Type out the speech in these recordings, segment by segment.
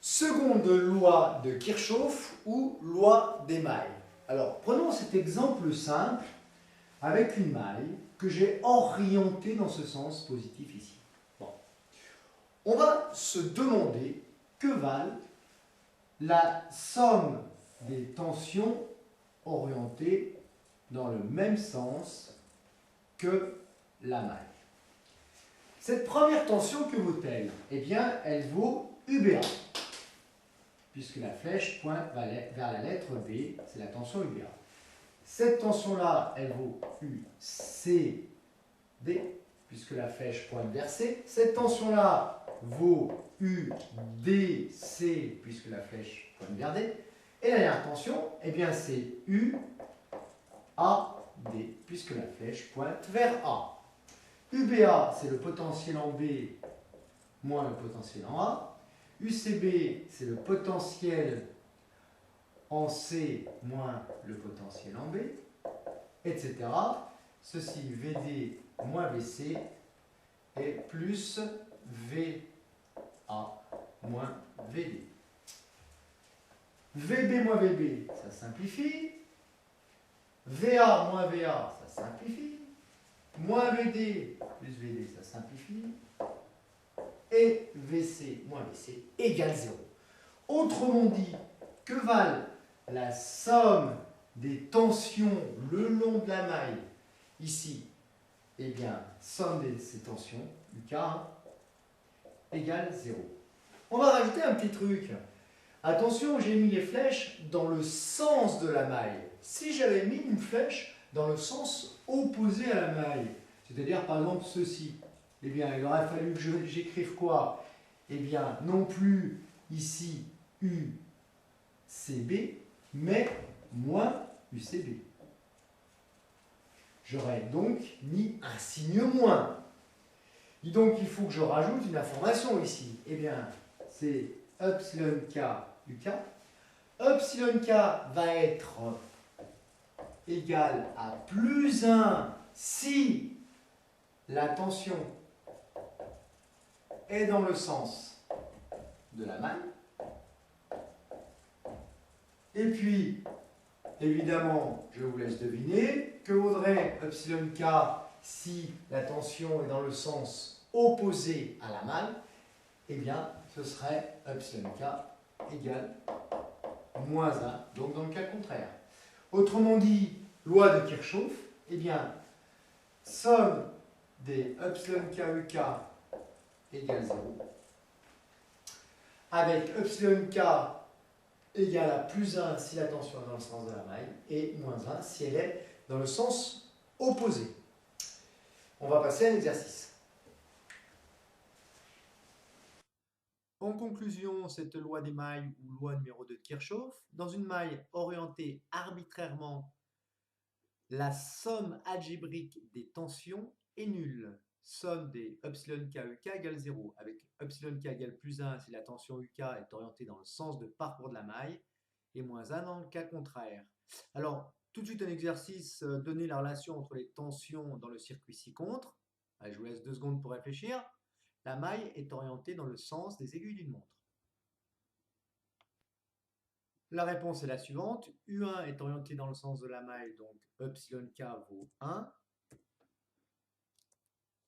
Seconde loi de Kirchhoff ou loi des mailles. Alors, prenons cet exemple simple avec une maille que j'ai orientée dans ce sens positif ici. Bon. On va se demander que valent la somme des tensions orientées dans le même sens que la maille. Cette première tension, que vaut-elle? Eh bien, elle vaut UBA, puisque la flèche pointe vers la lettre B, c'est la tension UBA. Cette tension-là, elle vaut UCB, puisque la flèche pointe vers C. Cette tension-là vaut UDC, puisque la flèche pointe vers D. Et la dernière tension, eh bien, c'est UAD, puisque la flèche pointe vers A. UBA, c'est le potentiel en B moins le potentiel en A. UCB, c'est le potentiel en C moins le potentiel en B, etc. Ceci, VD moins VC et plus VA moins VD. VB moins VB, ça simplifie. VA moins VA, ça simplifie. Moins VD plus VD, ça simplifie. Et VC moins VC égale 0. Autrement dit, que valent la somme des tensions le long de la maille ici? Eh bien, somme de ces tensions, UK, égale 0. On va rajouter un petit truc. Attention, j'ai mis les flèches dans le sens de la maille. Si j'avais mis une flèche dans le sens opposé à la maille, c'est-à-dire par exemple ceci, eh bien, il aurait fallu que j'écrive quoi? Eh bien, non plus ici UCB, mais moins UCB. J'aurais donc mis un signe moins. Et donc, il faut que je rajoute une information ici. Eh bien, c'est epsilon k UK. Epsilon k va être égal à plus 1 si la tension est dans le sens de la maille. Et puis, évidemment, je vous laisse deviner, que vaudrait epsilon k si la tension est dans le sens opposé à la maille? Eh bien, ce serait epsilon k égale moins 1, donc dans le cas contraire. Autrement dit, loi de Kirchhoff, eh bien, somme des epsilon k UK égale 0, avec epsilon k égale à plus 1 si la tension est dans le sens de la maille, et moins 1 si elle est dans le sens opposé. On va passer à l'exercice. En conclusion, cette loi des mailles ou loi numéro 2 de Kirchhoff, dans une maille orientée arbitrairement, la somme algébrique des tensions est nulle. Somme des epsilon k UK égale 0, avec epsilon k égale plus 1 si la tension UK est orientée dans le sens de parcours de la maille, et moins 1 dans le cas contraire. Alors, tout de suite un exercice, donner la relation entre les tensions dans le circuit ci-contre. Je vous laisse 2 secondes pour réfléchir. La maille est orientée dans le sens des aiguilles d'une montre. La réponse est la suivante. U1 est orienté dans le sens de la maille, donc epsilon k vaut 1.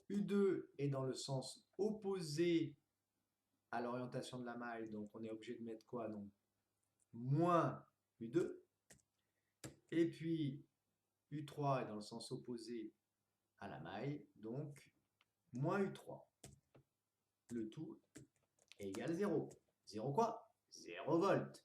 U2 est dans le sens opposé à l'orientation de la maille, donc on est obligé de mettre quoi? Donc moins U2. Et puis U3 est dans le sens opposé à la maille, donc moins U3. Le tout est égal à 0. 0 quoi? 0 volts.